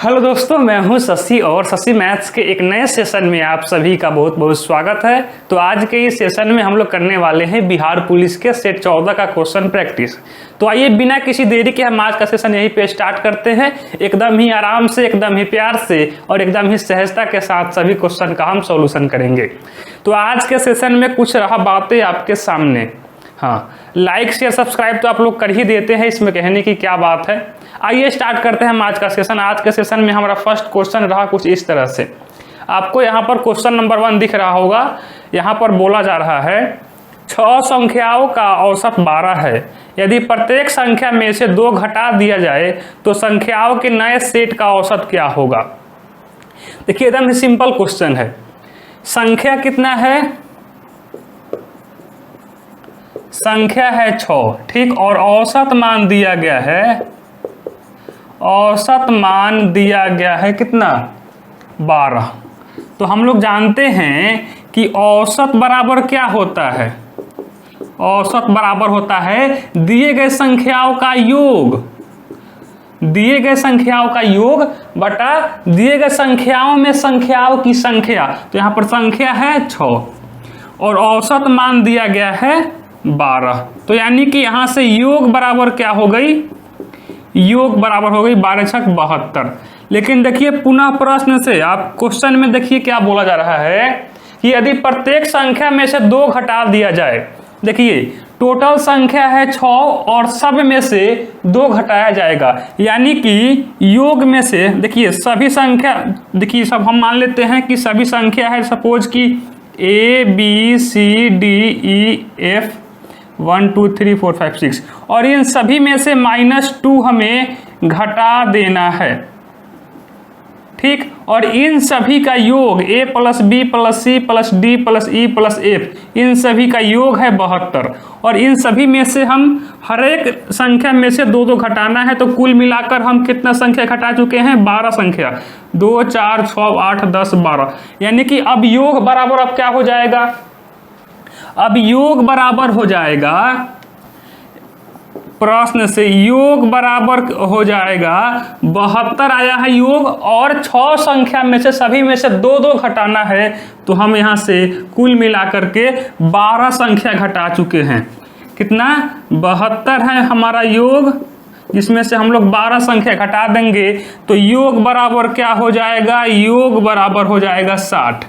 Hello दोस्तों, मैं हूं शशि और शशि मैथ्स के एक नए सेशन में आप सभी का बहुत बहुत स्वागत है। तो आज के इस सेशन में हम लोग करने वाले हैं बिहार पुलिस के सेट 14 का क्वेश्चन प्रैक्टिस। तो आइए बिना किसी देरी के हम आज का सेशन यहीं पे स्टार्ट करते हैं। एकदम ही आराम से, एकदम ही प्यार से और एकदम ही सहजता के साथ सभी क्वेश्चन का हम सॉल्यूशन करेंगे। तो आज के सेशन में कुछ रहा बातें आपके सामने। हाँ, लाइक शेयर सब्सक्राइब तो आप लोग कर ही देते हैं, इसमें कहने की क्या बात है। आइए स्टार्ट करते हैं हम आज का सेशन। आज के सेशन में हमारा फर्स्ट क्वेश्चन रहा कुछ इस तरह से। आपको यहाँ पर क्वेश्चन नंबर 1 दिख रहा होगा। यहाँ पर बोला जा रहा है 6 संख्याओं का औसत 12 है। यदि प्रत्येक संख्या में से 2 घटा दिया जाए तो संख्याओं के नए सेट का औसत क्या होगा। देखिए एकदम सिंपल क्वेश्चन है। संख्या कितना है? संख्या है 6, ठीक। और औसत मान दिया गया है, औसत मान दिया गया है कितना? 12। तो हम लोग जानते हैं कि औसत बराबर क्या होता है? औसत बराबर होता है दिए गए संख्याओं का योग, दिए गए संख्याओं का योग बटा दिए गए संख्याओं में संख्याओं की संख्या। तो यहाँ पर संख्या है 6 और औसत मान दिया गया है 12। तो यानी कि यहाँ से योग बराबर क्या हो गई? योग बराबर हो गई 12 छक 72। लेकिन देखिए पुनः प्रश्न से आप क्वेश्चन में देखिए क्या बोला जा रहा है कि यदि प्रत्येक संख्या में से 2 घटा दिया जाए। देखिए टोटल संख्या है 6 और सब में से 2 घटाया जाएगा, यानी कि योग में से देखिए सभी संख्या, देखिए सब हम मान लेते हैं कि सभी संख्या है, सपोज कि ABCDEF 1 2 3 4 5 6 और इन सभी में से -2 हमें घटा देना है, ठीक। और इन सभी का योग A + B + C + D + E + F, इन सभी का योग है 72 और इन सभी में से हम हर एक संख्या में से 2 घटाना है। तो कुल मिलाकर हम कितना संख्या घटा चुके हैं? 12 संख्या। 2 4 6 8 10 12, यानी कि अब योग बराबर अब क्या हो जाएगा? अब योग बराबर हो जाएगा, प्रश्न से योग बराबर हो जाएगा 72 आया है योग और 6 संख्या में से सभी में से 2 घटाना है। तो हम यहाँ से कुल मिलाकर के 12 संख्या घटा चुके हैं। कितना? 72 है हमारा योग, जिसमें से हम लोग 12 संख्या घटा देंगे तो योग बराबर क्या हो जाएगा? योग बराबर हो जाएगा 60,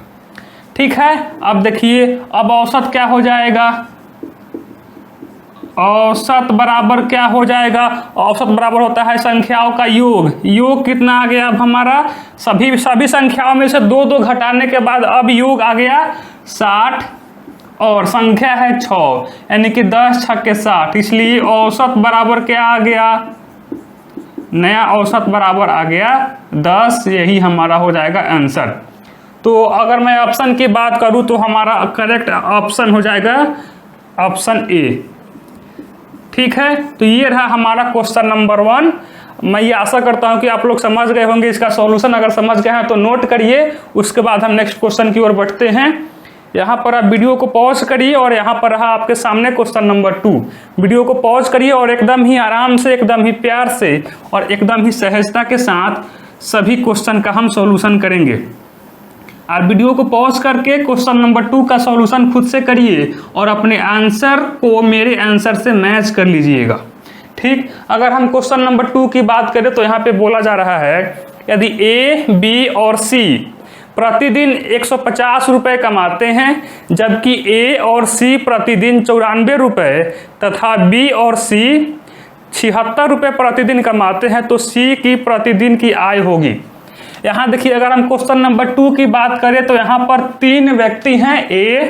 ठीक है। अब देखिए अब औसत क्या हो जाएगा? औसत बराबर क्या हो जाएगा? औसत बराबर होता है संख्याओं का योग। योग कितना आ गया अब हमारा? सभी संख्याओं में से 2 घटाने के बाद अब योग आ गया 60 और संख्या है 6, यानी कि 10 छक्के 60, इसलिए औसत बराबर क्या आ गया? नया औसत बराबर आ गया 10। यही हमारा हो जाएगा आंसर। तो अगर मैं ऑप्शन की बात करूं तो हमारा करेक्ट ऑप्शन हो जाएगा ऑप्शन ए, ठीक है। तो ये रहा हमारा क्वेश्चन नंबर 1। मैं ये आशा करता हूं कि आप लोग समझ गए होंगे इसका सॉल्यूशन। अगर समझ गए हैं तो नोट करिए, उसके बाद हम नेक्स्ट क्वेश्चन की ओर बढ़ते हैं। यहाँ पर आप वीडियो को पॉज करिए और यहाँ पर रहा आपके सामने क्वेश्चन नंबर 2। वीडियो को पॉज करिए और एकदम ही आराम से, एकदम ही प्यार से और एकदम ही सहजता के साथ सभी क्वेश्चन का हम सॉल्यूशन करेंगे। आप वीडियो को पॉज करके क्वेश्चन नंबर 2 का सॉल्यूशन खुद से करिए और अपने आंसर को मेरे आंसर से मैच कर लीजिएगा, ठीक। अगर हम क्वेश्चन नंबर 2 की बात करें तो यहाँ पे बोला जा रहा है यदि A, B और C प्रतिदिन 150 रुपये कमाते हैं, जबकि A और C प्रतिदिन 94 रुपये तथा B और C 76 रुपये प्रतिदिन कमाते हैं, तो C की प्रतिदिन की आय होगी। यहाँ देखिए अगर हम क्वेश्चन नंबर 2 की बात करें तो यहाँ पर 3 व्यक्ति हैं A,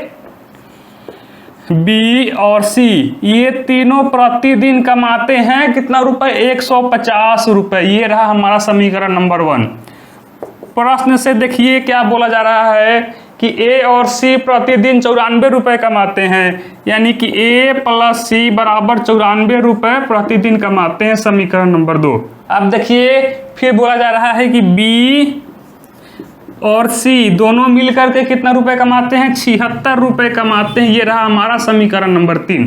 B और C। ये तीनों प्रतिदिन कमाते हैं कितना रुपए? 150 रुपये। ये रहा हमारा समीकरण नंबर 1। प्रश्न से देखिए क्या बोला जा रहा है कि A और C प्रतिदिन 94 रुपये कमाते हैं, यानी कि A + C बराबर 94 रुपये प्रतिदिन कमाते हैं, समीकरण नंबर 2। अब देखिए फिर बोला जा रहा है कि B और C दोनों मिलकर के कितना रुपए कमाते हैं? 76 रुपये कमाते हैं। ये रहा हमारा समीकरण नंबर 3।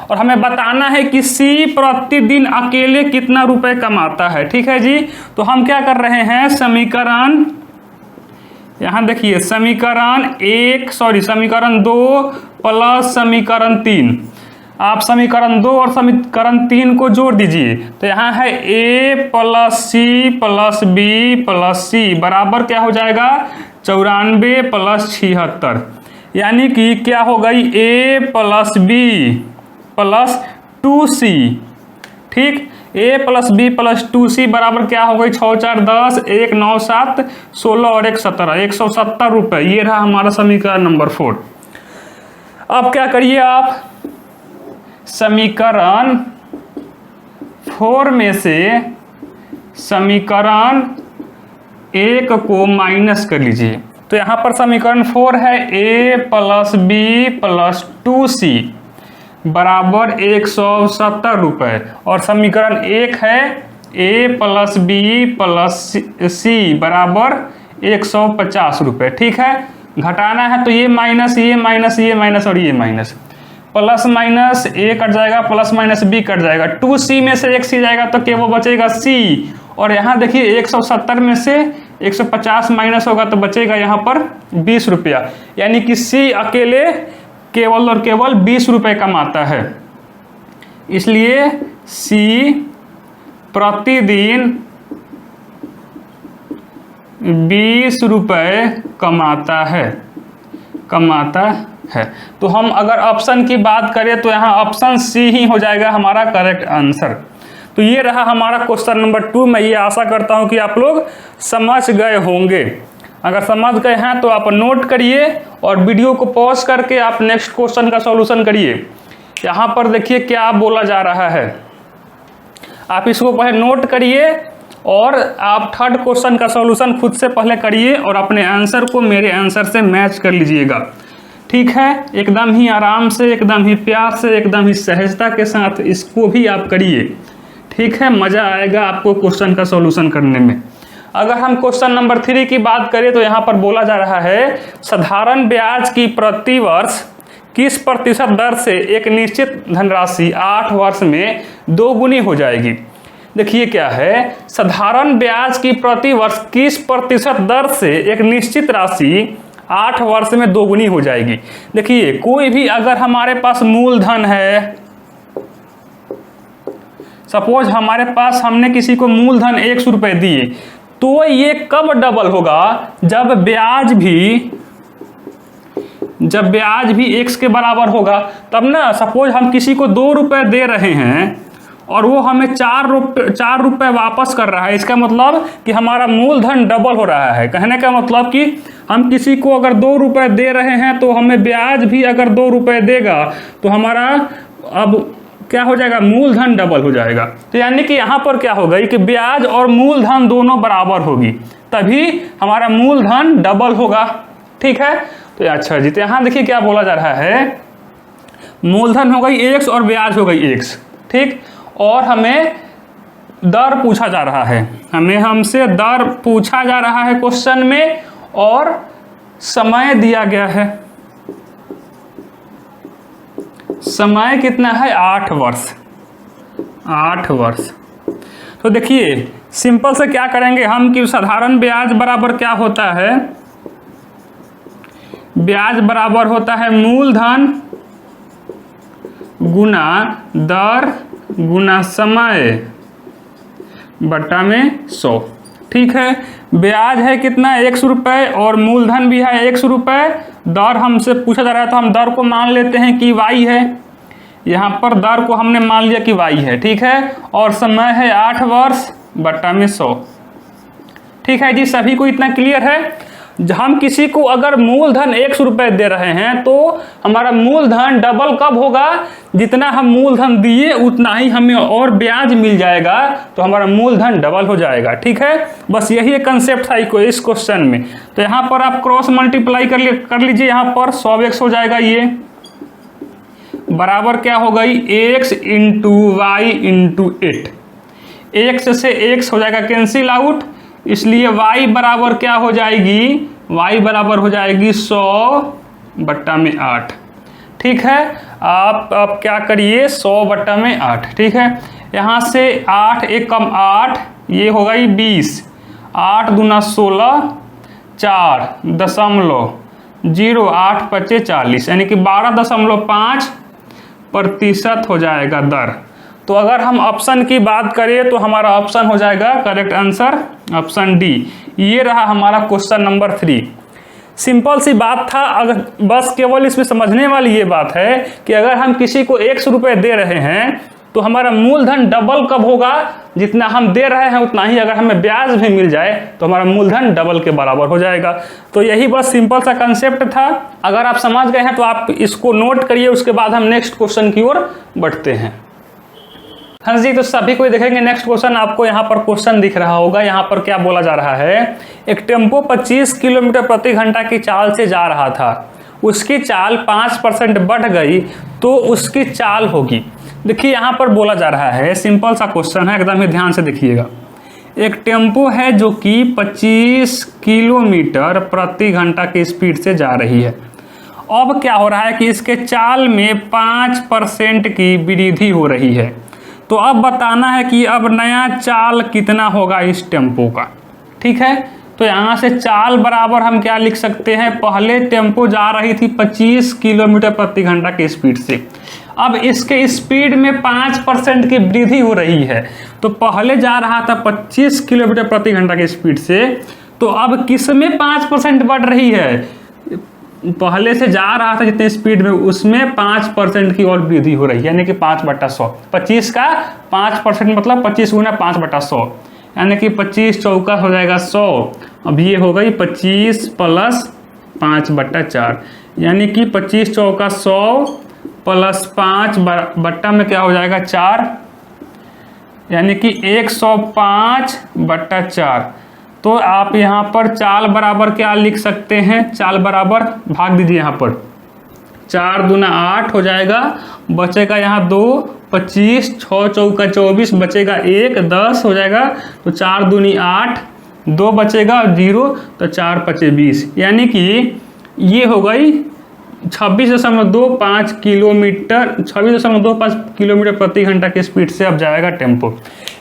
और हमें बताना है कि सी प्रतिदिन अकेले कितना रुपए कमाता है। ठीक है जी, तो हम क्या कर रहे हैं, समीकरण, यहाँ देखिए समीकरण 2 प्लस समीकरण 3, आप समीकरण 2 और समीकरण 3 को जोड़ दीजिए। तो यहाँ है a plus C plus B plus C बराबर क्या हो जाएगा, 94 प्लस 76, यानी कि क्या हो गई a plus B plus 2c। ठीक, a plus B plus 2c बराबर क्या हो गई, 6 4 10, 1 9 7 16 और 1 17, 170 रुपये। ये रहा हमारा समीकरण नंबर 4। अब क्या करिए आप, समीकरण 4 में से समीकरण 1 को माइनस कर लीजिए। तो यहाँ पर समीकरण 4 है a plus B plus 2c बराबर 170 रुपये, और समीकरण 1 है a plus B plus C बराबर 150 रुपये। ठीक है, घटाना है तो ये माइनस ये माइनस ये माइनस और ये minus, plus minus a cut जाएगा, प्लस माइनस b कट जाएगा, 2c में से एक c जाएगा तो केवल बचेगा c, और यहाँ देखिए 170 में से 150 माइनस होगा तो बचेगा यहाँ पर 20 रुपया, यानी कि c अकेले केवल और केवल 20 रुपये कमाता है। इसलिए c प्रतिदिन 20 रुपये कमाता है। तो हम अगर ऑप्शन की बात करें तो यहाँ ऑप्शन सी ही हो जाएगा हमारा करेक्ट आंसर। तो ये रहा हमारा क्वेश्चन नंबर 2। मैं ये आशा करता हूँ कि आप लोग समझ गए होंगे। अगर समझ गए हैं तो आप नोट करिए और वीडियो को पॉज करके आप नेक्स्ट क्वेश्चन का सॉल्यूशन करिए। यहाँ पर देखिए क्या बोला जा रहा है, आप इसको पहले नोट करिए और आप थर्ड क्वेश्चन का सॉल्यूशन खुद से पहले करिए और अपने आंसर को मेरे आंसर से मैच कर लीजिएगा। ठीक है, एकदम ही आराम से, एकदम ही प्यार से, एकदम ही सहजता के साथ इसको भी आप करिए। ठीक है, मज़ा आएगा आपको क्वेश्चन का सॉल्यूशन करने में। अगर हम क्वेश्चन नंबर 3 की बात करें तो यहाँ पर बोला जा रहा है साधारण ब्याज की प्रति वर्ष किस प्रतिशत दर से एक निश्चित धनराशि 8 वर्ष में 2 गुनी हो जाएगी। देखिए क्या है, साधारण ब्याज की प्रति वर्ष किस प्रतिशत दर से एक निश्चित राशि 8 वर्ष में 2 गुनी हो जाएगी। देखिए कोई भी अगर हमारे पास मूलधन है, सपोज हमारे पास हमने किसी को मूलधन 100 रुपये दिए, तो ये कब डबल होगा, जब ब्याज भी x के बराबर होगा तब ना। सपोज हम किसी को 2 रुपये दे रहे हैं और वो हमें 4 रुपये वापस कर रहा है, इसका मतलब कि हमारा मूलधन डबल हो रहा है। कहने का मतलब कि हम किसी को अगर 2 रुपये दे रहे हैं तो हमें ब्याज भी अगर 2 रुपये देगा तो हमारा अब क्या हो जाएगा, मूलधन डबल हो जाएगा। तो यानी कि यहाँ पर क्या हो गई कि ब्याज और मूलधन दोनों बराबर होगी, तभी हमारा मूलधन डबल होगा। ठीक है, तो अच्छा जी, तो यहाँ देखिए क्या बोला जा रहा है, मूलधन हो गई x और ब्याज हो गई x। ठीक, और हमें दर पूछा जा रहा है, हमसे दर पूछा जा रहा है क्वेश्चन में, और समय दिया गया है। समय कितना है, 8 वर्ष। 8 वर्ष। तो देखिए सिंपल से क्या करेंगे हम कि साधारण ब्याज बराबर क्या होता है, ब्याज बराबर होता है मूलधन गुना दर गुना समय बट्टा में 100। ठीक है, ब्याज है कितना, 100 रुपये, और मूलधन भी है 100 रुपये। दर हमसे पूछा जा रहा है तो हम दर को मान लेते हैं कि y है, यहाँ पर दर को हमने मान लिया कि y है। ठीक है, और समय है 8 वर्ष बट्टा में 100। ठीक है जी, सभी को इतना क्लियर है। हम किसी को अगर मूलधन 100 रुपये दे रहे हैं तो हमारा मूलधन डबल कब होगा, जितना हम मूलधन दिए उतना ही हमें और ब्याज मिल जाएगा, तो हमारा मूलधन डबल हो जाएगा। ठीक है, बस यही एक कंसेप्ट था इस क्वेश्चन में। तो यहाँ पर आप क्रॉस मल्टीप्लाई कर लीजिए, यहाँ पर 100x हो जाएगा, ये बराबर क्या हो गई, x into y into 8। x से x हो जाएगा कैंसिल आउट, इसलिए y बराबर क्या हो जाएगी, y बराबर हो जाएगी 100 बट्टा में 8। ठीक है। आप अब क्या करिए 100/8, ठीक है। यहाँ से 8 एक कम 8, ये हो गई 20, 8 दूना 16, 4.0, 8 पचे 40, यानी कि 12.5% हो जाएगा दर। तो अगर हम ऑप्शन की बात करें तो हमारा ऑप्शन हो जाएगा करेक्ट आंसर ऑप्शन डी। ये रहा हमारा क्वेश्चन नंबर 3। सिंपल सी बात था। अगर बस केवल इसमें समझने वाली ये बात है कि अगर हम किसी को 100 रुपये दे रहे हैं तो हमारा मूलधन डबल कब होगा, जितना हम दे रहे हैं उतना ही अगर हमें ब्याज भी मिल जाए तो हमारा मूलधन डबल के बराबर हो जाएगा। तो यही बस सिंपल सा कंसेप्ट था। अगर आप समझ गए हैं तो आप इसको नोट करिए, उसके बाद हम नेक्स्ट क्वेश्चन की ओर बढ़ते हैं। हाँ जी, तो सभी कोई देखेंगे नेक्स्ट क्वेश्चन। आपको यहाँ पर क्वेश्चन दिख रहा होगा। यहाँ पर क्या बोला जा रहा है, एक टेम्पो 25 किलोमीटर प्रति घंटा की चाल से जा रहा था, उसकी चाल 5% बढ़ गई तो उसकी चाल होगी। देखिए यहाँ पर बोला जा रहा है, सिंपल सा क्वेश्चन है, एकदम ही ध्यान से देखिएगा। एक टेम्पो है जो कि 25 किलोमीटर प्रति घंटा की स्पीड से जा रही है। अब क्या हो रहा है कि इसके चाल में 5% की वृद्धि हो रही है। तो अब बताना है कि अब नया चाल कितना होगा इस टेम्पो का, ठीक है। तो यहाँ से चाल बराबर हम क्या लिख सकते हैं, पहले टेम्पो जा रही थी 25 किलोमीटर प्रति घंटा की स्पीड से, अब इसके स्पीड में 5% की वृद्धि हो रही है। तो पहले जा रहा था 25 किलोमीटर प्रति घंटा की स्पीड से, तो अब किस में 5% बढ़ रही है, पहले से जा रहा था जितने स्पीड में उसमें 5% की और वृद्धि हो रही है, यानी कि 5/100। 25 का 5% मतलब 25 गुना 5/100, यानी कि 25 चौका हो जाएगा 100। अब ये हो गई 25 प्लस 5/4, यानी कि 25 चौका 100 प्लस 5 बट्टा में क्या हो जाएगा 4, यानी कि 105/4। तो आप यहाँ पर चाल बराबर क्या लिख सकते हैं, चाल बराबर भाग दीजिए, यहाँ पर 4 दूना 8 हो जाएगा, बचेगा यहाँ 2, 25, 6 चौका 24, बचेगा 1, 10 हो जाएगा। तो 4 दूनी 8, 2 बचेगा 0, तो 4 पचे 20, यानी कि ये हो गई 26.25 किलोमीटर, 26.25 किलोमीटर प्रति घंटा की स्पीड से अब जाएगा टेम्पो।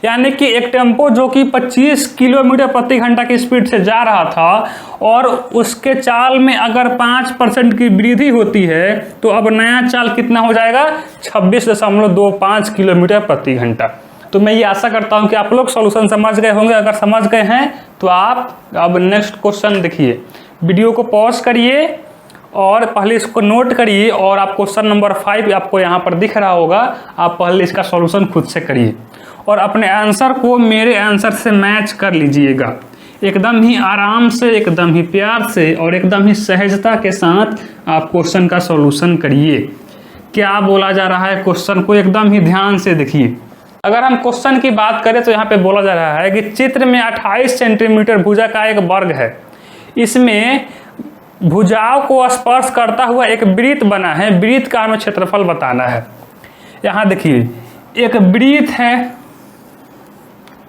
यानी कि एक टेम्पो जो कि 25 किलोमीटर प्रति घंटा की स्पीड से जा रहा था और उसके चाल में अगर 5% की वृद्धि होती है तो अब नया चाल कितना हो जाएगा 26.25 किलोमीटर प्रति घंटा। तो मैं ये आशा करता हूँ कि आप लोग सॉल्यूशन समझ गए होंगे। अगर समझ गए हैं तो आप अब नेक्स्ट क्वेश्चन देखिए, वीडियो को पॉज करिए और पहले इसको नोट करिए, और आप क्वेश्चन नंबर 5 आपको यहाँ पर दिख रहा होगा, आप पहले इसका सॉल्यूशन खुद से करिए और अपने आंसर को मेरे आंसर से मैच कर लीजिएगा। एकदम ही आराम से, एकदम ही प्यार से और एकदम ही सहजता के साथ आप क्वेश्चन का सॉल्यूशन करिए। क्या बोला जा रहा है क्वेश्चन को एकदम ही ध्यान से देखिए। अगर हम क्वेश्चन की बात करें तो यहाँ पे बोला जा रहा है कि चित्र में 28 सेंटीमीटर भुजा का एक वर्ग है, इसमें भुजाओं को स्पर्श करता हुआ एक वृत्त बना है, वृत्त का हमें क्षेत्रफल बताना है। यहाँ देखिए एक वृत्त है,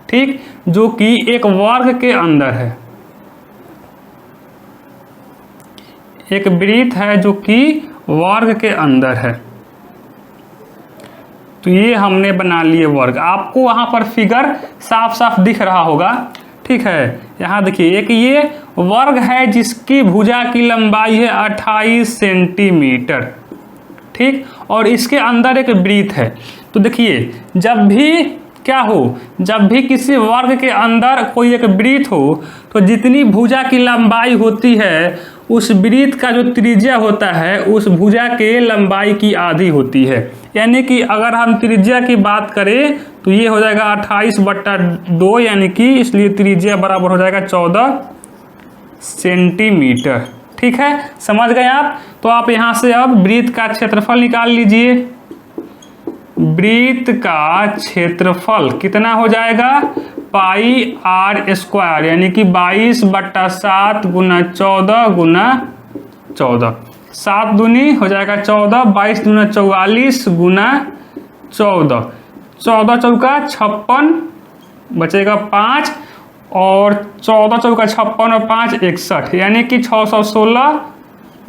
ठीक, जो कि एक वर्ग के अंदर है, एक वृत्त है जो कि वर्ग के अंदर है। तो ये हमने बना लिए वर्ग, आपको वहां पर फिगर साफ साफ दिख रहा होगा, ठीक है। यहाँ देखिए एक ये वर्ग है जिसकी भुजा की लंबाई है 28 सेंटीमीटर, ठीक, और इसके अंदर एक वृत्त है। तो देखिए जब भी क्या हो, जब भी किसी वर्ग के अंदर कोई एक वृत्त हो तो जितनी भुजा की लंबाई होती है उस वृत्त का जो त्रिज्या होता है उस भुजा के लंबाई की आधी होती है। यानी कि अगर हम त्रिज्या की बात करें तो ये हो जाएगा 28/2, यानी कि इसलिए त्रिज्या बराबर हो जाएगा 14 सेंटीमीटर, ठीक है। समझ गए आप। तो आप यहाँ से अब वृत्त का क्षेत्रफल निकाल लीजिए। वृत्त का क्षेत्रफल कितना हो जाएगा πr², यानी कि 22/7 गुना 14 गुना 14, 7 दूनी हो जाएगा 14, 22 दूना 44 गुना 14, 14 चौका 56, बचेगा 5, और 14 चौका 56 और 5 61, यानी कि 616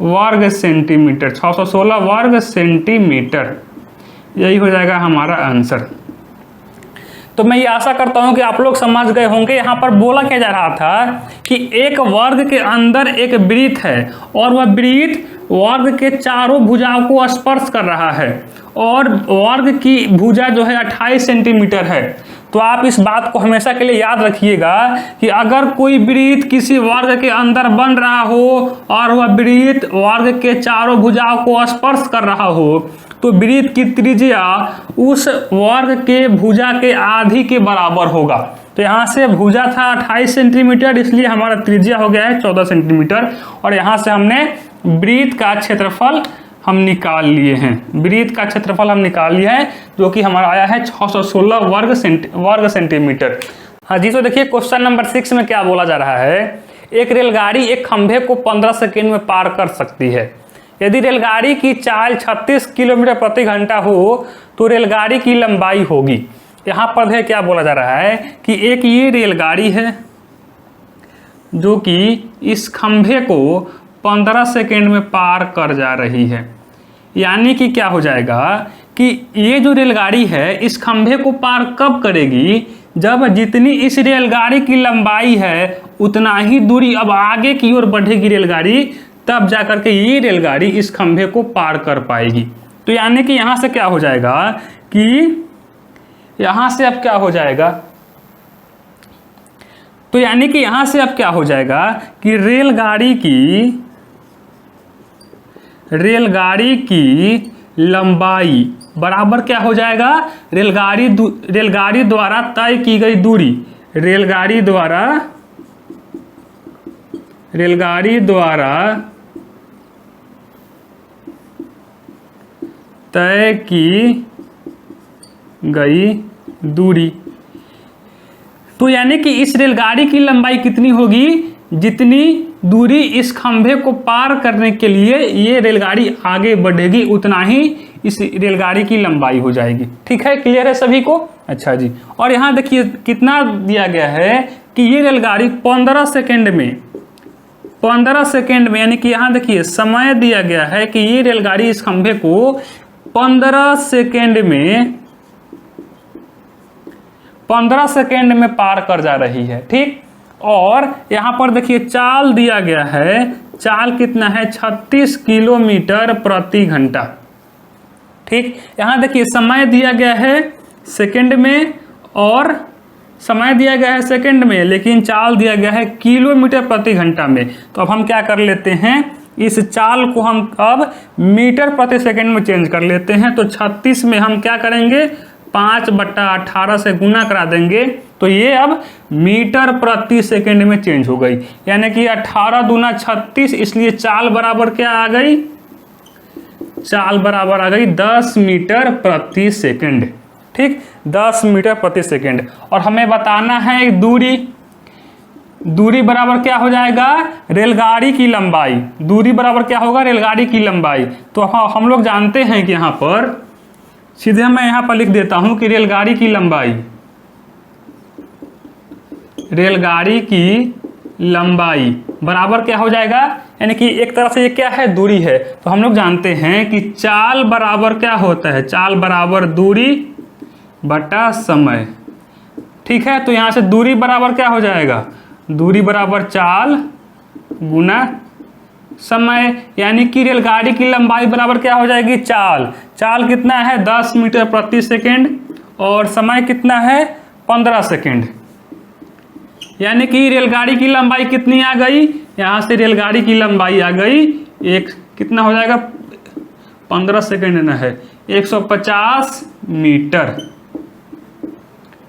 वर्ग सेंटीमीटर, 616 वर्ग सेंटीमीटर, यही हो जाएगा हमारा आंसर। तो मैं ये आशा करता हूं कि आप लोग समझ गए होंगे। यहाँ पर बोला क्या जा रहा था कि एक वर्ग के अंदर एक वृत्त है और वह वृत्त वर्ग के चारों भुजाओं को स्पर्श कर रहा है और वर्ग की भुजा जो है 28 सेंटीमीटर है। तो आप इस बात को हमेशा के लिए याद रखिएगा कि अगर कोई वृत्त किसी वर्ग के अंदर बन रहा हो और वह वृत्त वर्ग के चारों भुजाओं को स्पर्श कर रहा हो तो वृत्त की त्रिज्या उस वर्ग के भुजा के आधी के बराबर होगा। तो यहाँ से भुजा था 28 सेंटीमीटर, इसलिए हमारा त्रिज्या हो गया है 14 सेंटीमीटर और यहाँ से हमने वृत्त का क्षेत्रफल हम निकाल लिए हैं। वृत्त का क्षेत्रफल हम निकाल लिया है जो कि हमारा आया है 616 वर्ग सेंटीमीटर। हाँ जी, तो देखिए क्वेश्चन नंबर 6 में क्या बोला जा रहा है। एक रेलगाड़ी एक खंभे को 15 सेकेंड में पार कर सकती है। यदि रेलगाड़ी की चाल 36 किलोमीटर प्रति घंटा हो तो रेलगाड़ी की लंबाई होगी। यहाँ पर है क्या बोला जा रहा है कि एक ये रेलगाड़ी है जो कि इस खंभे को 15 सेकेंड में पार कर जा रही है। यानी कि क्या हो जाएगा कि ये जो रेलगाड़ी है इस खंभे को पार कब करेगी, जब जितनी इस रेलगाड़ी की लंबाई है उतना ही दूरी अब आगे की ओर बढ़ेगी रेलगाड़ी, तब जाकर के ये रेलगाड़ी इस खंभे को पार कर पाएगी। तो यानी कि यहाँ से क्या हो जाएगा कि यहाँ से अब क्या हो जाएगा, तो यानी कि यहाँ से अब क्या हो जाएगा कि रेलगाड़ी की लंबाई बराबर क्या हो जाएगा, रेलगाड़ी द्वारा तय की गई दूरी, रेलगाड़ी द्वारा तय की गई दूरी। तो यानी कि इस रेलगाड़ी की लंबाई कितनी होगी, जितनी दूरी इस खंभे को पार करने के लिए ये रेलगाड़ी आगे बढ़ेगी उतना ही इस रेलगाड़ी की लंबाई हो जाएगी। ठीक है, क्लियर है सभी को। अच्छा जी, और यहाँ देखिए कितना दिया गया है कि ये रेलगाड़ी 15 सेकेंड में यानी कि यहाँ देखिए समय दिया गया है कि ये रेलगाड़ी इस खंभे को 15 सेकेंड में पार कर जा रही है। ठीक, और यहाँ पर देखिए चाल दिया गया है, चाल कितना है 36 किलोमीटर प्रति घंटा। ठीक, यहाँ देखिए समय दिया गया है सेकेंड में और समय दिया गया है सेकेंड में, लेकिन चाल दिया गया है किलोमीटर प्रति घंटा में। तो अब हम क्या कर लेते हैं, इस चाल को हम अब मीटर प्रति सेकेंड में चेंज कर लेते हैं। तो 36 में हम क्या करेंगे 5/18 से गुना करा देंगे तो ये अब मीटर प्रति सेकेंड में चेंज हो गई। यानी कि 18 दूना 36, इसलिए चाल बराबर क्या आ गई, चाल बराबर आ गई 10 मीटर प्रति सेकेंड। ठीक, 10 मीटर प्रति सेकेंड। और हमें बताना है दूरी बराबर क्या हो जाएगा, रेलगाड़ी की लंबाई। दूरी बराबर क्या होगा, रेलगाड़ी की लंबाई। तो हम लोग जानते हैं कि यहाँ पर सीधे मैं यहाँ पर लिख देता हूँ कि रेलगाड़ी की लंबाई बराबर क्या हो जाएगा, यानी कि एक तरह से ये क्या है, दूरी है। तो हम लोग जानते हैं कि चाल बराबर क्या होता है, चाल बराबर दूरी बटा समय। ठीक है, तो यहाँ से दूरी बराबर क्या हो जाएगा, दूरी बराबर चाल गुना समय। यानी कि रेलगाड़ी की लंबाई बराबर क्या हो जाएगी, चाल कितना है 10 मीटर प्रति सेकेंड और समय कितना है 15 सेकेंड। यानी कि रेलगाड़ी की लंबाई कितनी आ गई, यहाँ से रेलगाड़ी की लंबाई आ गई एक कितना हो जाएगा 15 सेकेंड ना है 150 मीटर।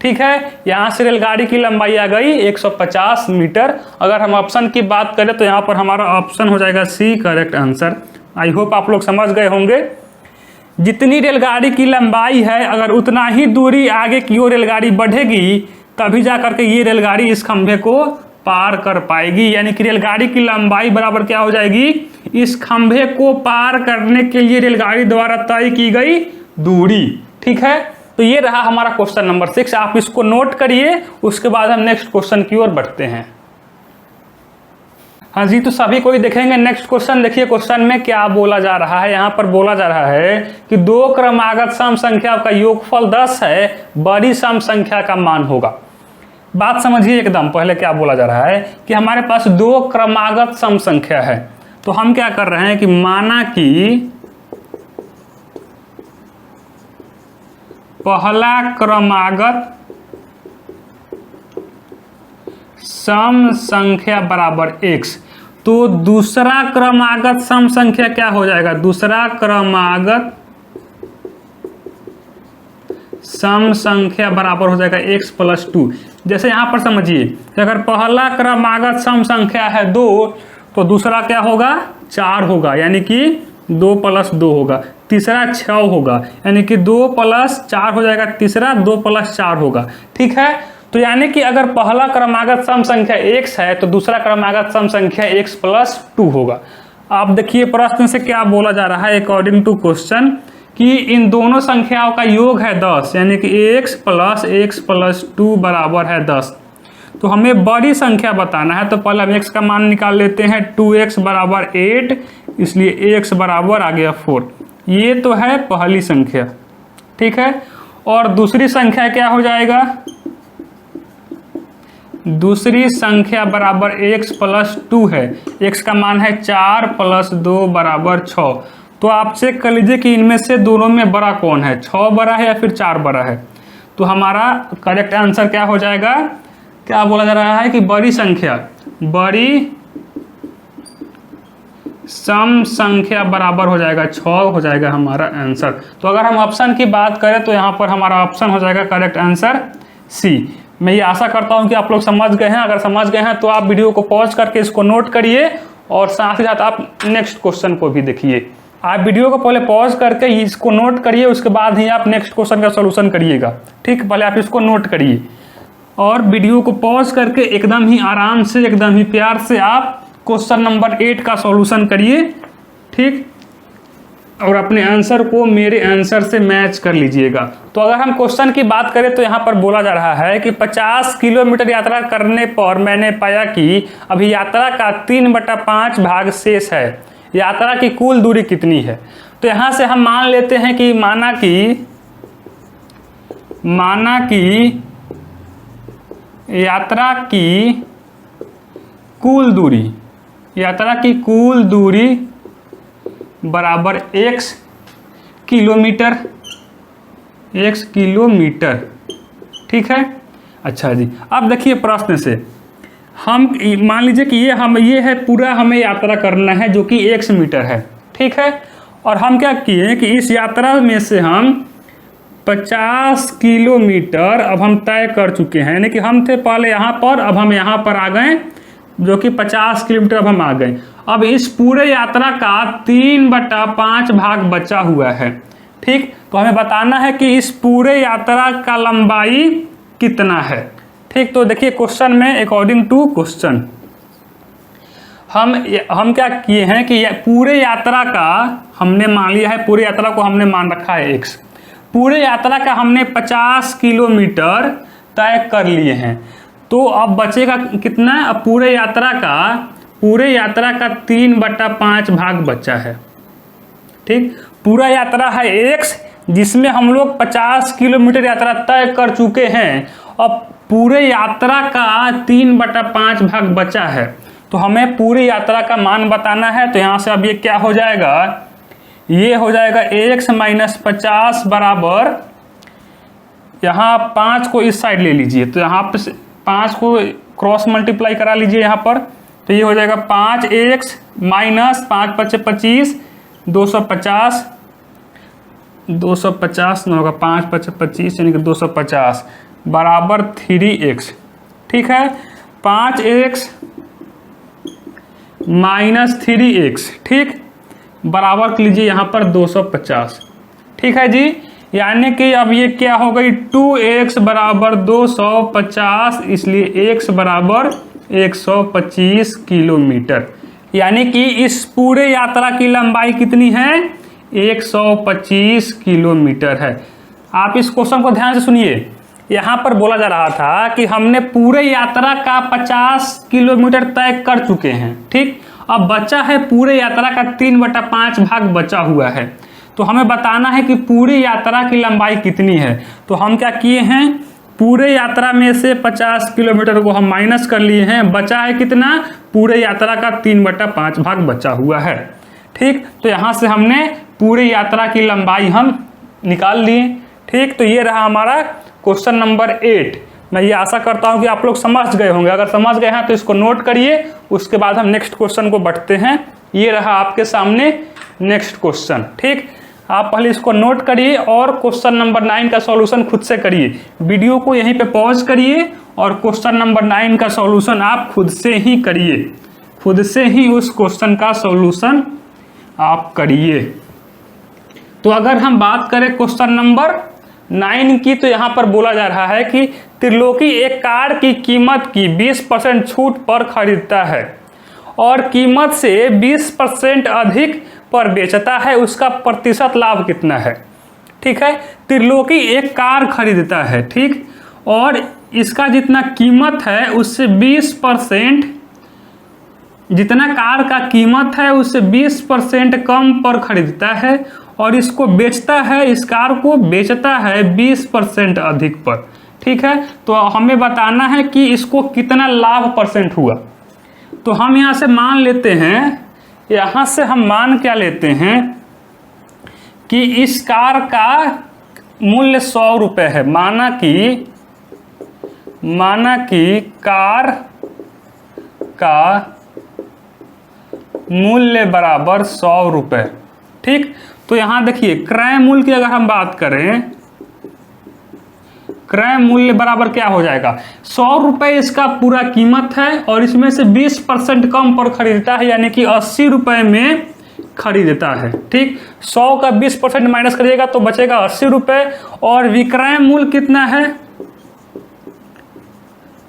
ठीक है, यहाँ से रेलगाड़ी की लंबाई आ गई 150 मीटर। अगर हम ऑप्शन की बात करें तो यहाँ पर हमारा ऑप्शन हो जाएगा C correct answer. I hope आप लोग समझ गए होंगे। जितनी रेलगाड़ी की लंबाई है अगर उतना ही दूरी आगे की ओर रेलगाड़ी बढ़ेगी तभी जा करके ये रेलगाड़ी इस खंभे को पार कर पाएगी। यानी कि रेलगाड़ी की लंबाई बराबर क्या हो जाएगी, इस खंभे को पार करने के लिए रेलगाड़ी द्वारा तय की गई दूरी। ठीक है, तो ये रहा हमारा क्वेश्चन नंबर 6। आप इसको नोट करिए, उसके बाद हम नेक्स्ट क्वेश्चन की ओर बढ़ते हैं। हाँ जी, तो सभी कोई देखेंगे। नेक्स्ट क्वेश्चन देखिए, क्वेश्चन में क्या बोला जा रहा है। यहाँ पर बोला जा रहा है कि दो क्रमागत सम संख्या का योगफल 10 है, बड़ी सम संख्या का मान होगा। बात समझिए एकदम। पहले क्या बोला जा रहा है कि हमारे पास दो क्रमागत सम संख्या है, तो हम क्या कर रहे हैं कि माना कि पहला क्रमागत सम संख्या बराबर x, तो दूसरा क्रमागत सम संख्या क्या हो जाएगा? दूसरा क्रमागत सम संख्या बराबर हो जाएगा x प्लस 2। जैसे यहाँ पर समझिए कि अगर पहला क्रमागत सम संख्या है 2, तो दूसरा क्या होगा? 4 होगा, यानी कि 2 प्लस 2 होगा। तीसरा 6 होगा, यानी कि 2 प्लस 4 हो जाएगा। तीसरा 2 प्लस 4 होगा। ठीक है, तो यानी कि अगर पहला क्रमागत सम संख्या x है, तो दूसरा क्रमागत सम संख्या x प्लस 2 होगा। आप देखिए प्रश्न से क्या बोला जा रहा है अकॉर्डिंग टू क्वेश्चन, कि इन दोनों संख्याओं का योग है 10, यानी कि x प्लस 2 बराबर है 10। तो हमें बड़ी संख्या बताना है, तो पहले हम x का मान निकाल लेते हैं। 2x बराबर 8, इसलिए x बराबर आ गया 4। ये तो है पहली संख्या। ठीक है, और दूसरी संख्या क्या हो जाएगा? दूसरी संख्या बराबर x प्लस 2 है। x का मान है 4 प्लस 2 बराबर 6। तो आप चेक कर लीजिए कि इनमें से दोनों में बड़ा कौन है, 6 बड़ा है या फिर 4 बड़ा है। तो हमारा करेक्ट आंसर क्या हो जाएगा? क्या बोला जा रहा है कि बड़ी संख्या, बड़ी सम संख्या बराबर हो जाएगा 6 हो जाएगा हमारा आंसर। तो अगर हम ऑप्शन की बात करें तो यहाँ पर हमारा ऑप्शन हो जाएगा करेक्ट आंसर सी। मैं ये आशा करता हूँ कि आप लोग समझ गए हैं। अगर समझ गए हैं तो आप वीडियो को पॉज करके इसको नोट करिए, और साथ ही साथ आप नेक्स्ट क्वेश्चन को भी देखिए। आप वीडियो को पहले पॉज करके इसको नोट करिए, उसके बाद ही आप नेक्स्ट क्वेश्चन का सॉल्यूशन करिएगा। ठीक, पहले आप इसको नोट करिए और वीडियो को पॉज करके एकदम ही आराम से, एकदम ही प्यार से आप क्वेश्चन नंबर 8 का सॉल्यूशन करिए। ठीक, और अपने आंसर को मेरे आंसर से मैच कर लीजिएगा। तो अगर हम क्वेश्चन की बात करें तो यहाँ पर बोला जा रहा है कि 50 किलोमीटर यात्रा करने पर मैंने पाया कि अभी यात्रा का 3/5 भाग शेष है। यात्रा की कुल दूरी कितनी है? तो यहाँ से हम मान लेते हैं कि माना कि यात्रा की कुल दूरी बराबर x किलोमीटर। ठीक है, अच्छा जी। अब देखिए प्रश्न से हम मान लीजिए कि ये है पूरा हमें यात्रा करना है, जो कि x मीटर है। ठीक है, और हम क्या किए कि इस यात्रा में से हम 50 किलोमीटर अब हम तय कर चुके हैं, यानी कि हम थे पहले यहाँ पर, अब हम यहाँ पर आ गए, जो कि 50 किलोमीटर अब हम आ गए। अब इस पूरे यात्रा का 3/5 भाग बचा हुआ है। ठीक, तो हमें बताना है कि इस पूरे यात्रा का लंबाई कितना है। ठीक, तो देखिए क्वेश्चन में अकॉर्डिंग टू क्वेश्चन हम क्या किए हैं कि पूरे यात्रा का हमने मान लिया है, पूरे यात्रा को हमने मान रखा है x। पूरे यात्रा का हमने 50 किलोमीटर तय कर लिए हैं। तो अब बचेगा कितना? अब पूरे यात्रा का 3/5 भाग बचा है। ठीक, पूरा यात्रा है x, जिसमें हम लोग 50 किलोमीटर यात्रा तय कर चुके हैं। अब पूरे यात्रा का 3/5 भाग बचा है, तो हमें पूरी यात्रा का मान बताना है। तो यहाँ से अब ये क्या हो जाएगा? ये हो जाएगा x माइनस 50 बराबर, यहाँ 5 को इस साइड ले लीजिए, तो यहाँ पे 5 को क्रॉस मल्टीप्लाई करा लीजिए यहाँ पर, तो ये हो जाएगा 5x माइनस 5 × 25 250 न होगा 5 × 25 यानी कि 250 बराबर 3x। ठीक है, 5x माइनस 3x, ठीक, बराबर लीजिए यहाँ पर 250। ठीक है जी, यानी कि अब ये क्या हो गई? 2x बराबर 250, इसलिए x बराबर 125 किलोमीटर। यानी कि इस पूरे यात्रा की लंबाई कितनी है? 125 किलोमीटर है। आप इस क्वेश्चन को ध्यान से सुनिए। यहाँ पर बोला जा रहा था कि हमने पूरे यात्रा का 50 किलोमीटर तय कर चुके हैं, ठीक। अब बचा है पूरे यात्रा का 3/5 भाग बचा हुआ है, तो हमें बताना है कि पूरी यात्रा की लंबाई कितनी है। तो हम क्या किए हैं, पूरे यात्रा में से 50 किलोमीटर को हम माइनस कर लिए हैं, बचा है कितना, पूरे यात्रा का 3/5 भाग बचा हुआ है, ठीक। तो यहाँ से हमने पूरी यात्रा की लंबाई हम निकाल लिए, ठीक। तो ये रहा हमारा क्वेश्चन नंबर 8। मैं ये आशा करता हूँ कि आप लोग समझ गए होंगे। अगर समझ गए हैं तो इसको नोट करिए, उसके बाद हम नेक्स्ट क्वेश्चन को बढ़ते हैं। ये रहा आपके सामने नेक्स्ट क्वेश्चन, ठीक। आप पहले इसको नोट करिए और क्वेश्चन नंबर 9 का सॉल्यूशन खुद से करिए। वीडियो को यहीं पे पॉज करिए और क्वेश्चन नंबर 9 का सॉल्यूशन आप खुद से ही करिए, खुद से ही उस क्वेश्चन का सॉल्यूशन आप करिए। तो अगर हम बात करें क्वेश्चन नंबर 9 की, तो यहाँ पर बोला जा रहा है कि त्रिलोकी एक कार की कीमत की 20% छूट पर खरीदता है और कीमत से 20% अधिक पर बेचता है, उसका प्रतिशत लाभ कितना है, ठीक है। त्रिलोकी एक कार खरीदता है, ठीक, और इसका जितना कीमत है उससे 20%, जितना कार का कीमत है उससे 20% कम पर खरीदता है और इसको बेचता है, इस कार को बेचता है 20% अधिक पर, ठीक है। तो हमें बताना है कि इसको कितना लाभ परसेंट हुआ। तो हम यहाँ से मान लेते हैं, यहाँ से हम मान क्या लेते हैं कि इस कार का मूल्य 100 रुपये है। माना कि कार का मूल्य बराबर 100 रुपये, ठीक। तो यहाँ देखिए क्रय मूल्य की अगर हम बात करें, क्रय मूल्य बराबर क्या हो जाएगा, 100 रुपये इसका पूरा कीमत है और इसमें से 20% कम पर खरीदता है, यानी कि 80 रुपये में खरीदता है, ठीक। 100 का 20% माइनस करिएगा तो बचेगा 80 रुपये। और विक्रय मूल्य कितना है,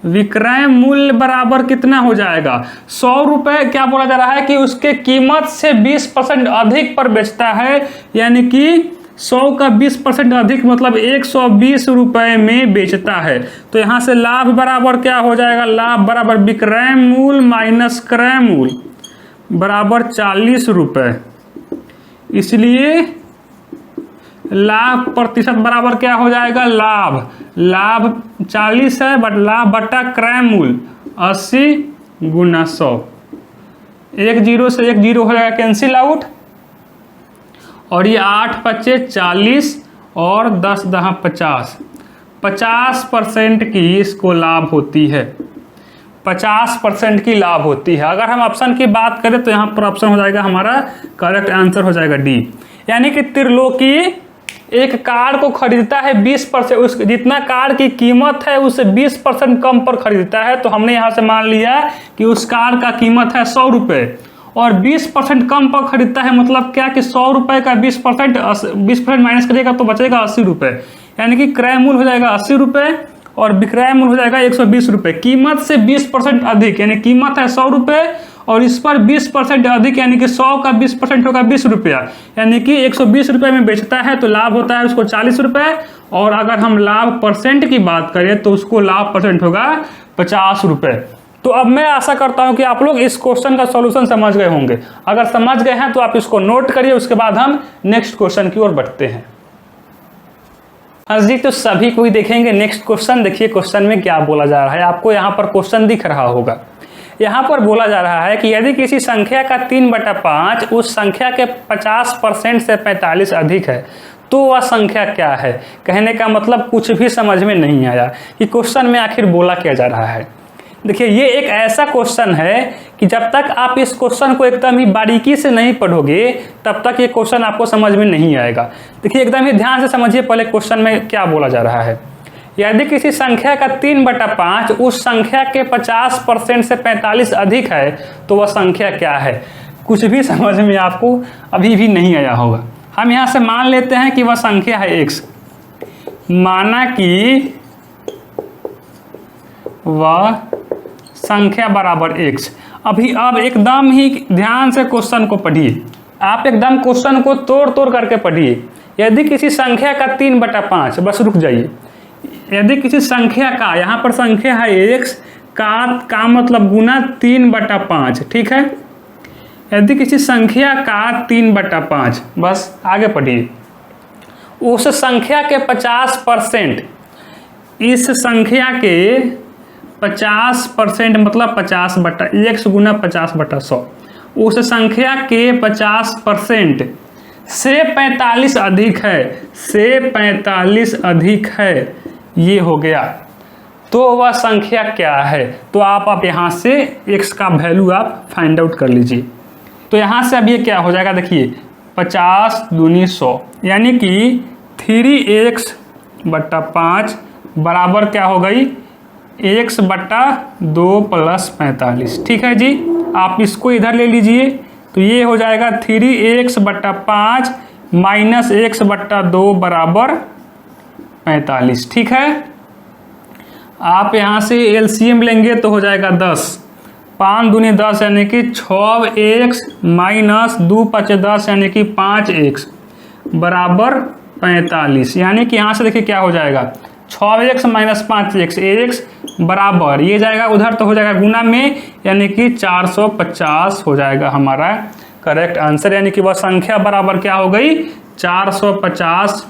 विक्रय मूल्य बराबर कितना हो जाएगा, 100 रुपये क्या बोला जा रहा है कि उसके कीमत से 20% अधिक पर बेचता है, यानी कि 100 का 20% अधिक मतलब 120 रुपये में बेचता है। तो यहाँ से लाभ बराबर क्या हो जाएगा, लाभ बराबर विक्रय मूल्य माइनस क्रय मूल्य बराबर 40 रुपये। इसलिए लाभ प्रतिशत बराबर क्या हो जाएगा, लाभ 40 है बट लाभ बटा क्रय मूल्य 80 गुना 100। 1 0 से 1 0 हो जाएगा कैंसिल आउट, और ये 8 पच्चे 40 और 10 10 50, 50% की इसको लाभ होती है, 50% की लाभ होती है। अगर हम ऑप्शन की बात करें तो यहाँ पर ऑप्शन हो जाएगा हमारा करेक्ट आंसर हो जाएगा डी, यानी कि त्रिलोकी एक कार को खरीदता है 20%, उस जितना कार की कीमत है उससे 20% कम पर खरीदता है। तो हमने यहाँ से मान लिया कि उस कार का कीमत है 100 रुपये और 20% कम पर खरीदता है, मतलब क्या कि 100 रुपये का 20% माइनस करिएगा तो बचेगा 80 रुपये, यानी कि क्रय मूल्य हो जाएगा 80 रुपये और विक्रय मूल्य हो जाएगा 120 रुपये। कीमत से 20% अधिक, यानी कीमत है 100 रुपये और इस पर 20% अधिक, यानी कि 100 का 20% होगा 20 रुपया, यानी कि 120 रुपये में बेचता है तो लाभ होता है उसको 40 रुपये। और अगर हम लाभ परसेंट की बात करें तो उसको लाभ परसेंट होगा 50 रुपये। तो अब मैं आशा करता हूं कि आप लोग इस क्वेश्चन का सॉल्यूशन समझ गए होंगे। अगर समझ गए हैं तो आप इसको नोट करिए, उसके बाद हम नेक्स्ट क्वेश्चन की ओर बढ़ते हैं। हाँ जी, तो सभी कोई देखेंगे नेक्स्ट क्वेश्चन। देखिए क्वेश्चन में क्या बोला जा रहा है, आपको यहाँ पर क्वेश्चन दिख रहा होगा। यहाँ पर बोला जा रहा है कि यदि किसी संख्या का 3/5 उस संख्या के 50% से 45 अधिक है तो वह संख्या क्या है। कहने का मतलब कुछ भी समझ में नहीं आया कि क्वेश्चन में आखिर बोला क्या जा रहा है। देखिए ये एक ऐसा क्वेश्चन है कि जब तक आप इस क्वेश्चन को एकदम ही बारीकी से नहीं पढ़ोगे तब तक ये क्वेश्चन आपको समझ में नहीं आएगा। देखिए एकदम ही ध्यान से समझिए पहले क्वेश्चन में क्या बोला जा रहा है। यदि किसी संख्या का 3/5 उस संख्या के 50% से 45 अधिक है तो वह संख्या क्या है। कुछ भी समझ में आपको अभी भी नहीं आया होगा। हम यहाँ से मान लेते हैं कि वह संख्या है x। माना कि वह संख्या बराबर x। अब एकदम ही ध्यान से क्वेश्चन को पढ़िए, आप एकदम क्वेश्चन को तोड़ तोड़ करके पढ़िए। यदि किसी संख्या का 3/5, बस रुक जाइए, यदि किसी संख्या का, यहाँ पर संख्या है x का मतलब गुना 3/5, ठीक है। यदि किसी संख्या का 3/5, बस आगे पढ़िए, उस संख्या के 50%, इस संख्या के 50% मतलब 50/x गुना 50/100, उस संख्या के 50% से 45 अधिक है, से 45 अधिक है, ये हो गया। तो वह संख्या क्या है? तो आप यहाँ से x का वैल्यू आप फाइंड आउट कर लीजिए। तो यहाँ से अब ये क्या हो जाएगा, देखिए 50 दूनी 100, यानी कि 3x/5 बराबर क्या हो गई, x/2 + 45, ठीक है जी। आप इसको इधर ले लीजिए, तो ये हो जाएगा 3x/5 - x/2 बराबर 45, ठीक है। आप यहाँ से एलसीएम लेंगे तो हो जाएगा 10, 5 दूनी 10 यानी कि 6x - 2 × 5 = 10 यानी कि 5x बराबर 45, यानी कि यहाँ से देखिए क्या हो जाएगा, 6x - 5x, x बराबर ये जाएगा उधर तो हो जाएगा गुना में, यानी कि 450 हो जाएगा हमारा करेक्ट आंसर, यानी कि वह संख्या बराबर क्या हो गई, 450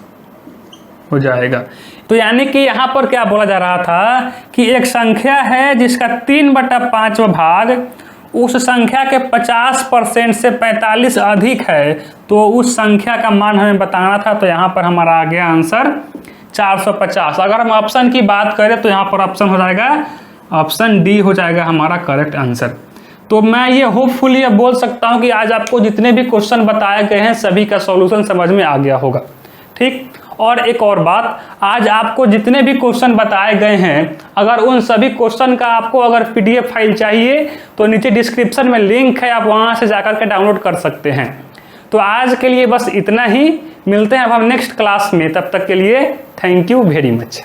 हो जाएगा। तो यानी कि यहाँ पर क्या बोला जा रहा था कि एक संख्या है जिसका 3/5 भाग उस संख्या के 50% से 45 अधिक है, तो उस संख्या का मान हमें बताना था। तो यहाँ पर हमारा आ गया आंसर 450। अगर हम ऑप्शन की बात करें तो यहाँ पर ऑप्शन हो जाएगा, ऑप्शन डी हो जाएगा हमारा करेक्ट आंसर। तो मैं ये होपफुली ये बोल सकता हूँ कि आज आपको जितने भी क्वेश्चन बताए गए हैं सभी का सॉल्यूशन समझ में आ गया होगा, ठीक। और एक और बात, आज आपको जितने भी क्वेश्चन बताए गए हैं, अगर उन सभी क्वेश्चन का आपको अगर पीडीएफ फाइल चाहिए तो नीचे डिस्क्रिप्शन में लिंक है, आप वहां से जाकर के डाउनलोड कर सकते हैं। तो आज के लिए बस इतना ही, मिलते हैं अब हम नेक्स्ट क्लास में, तब तक के लिए थैंक यू वेरी मच।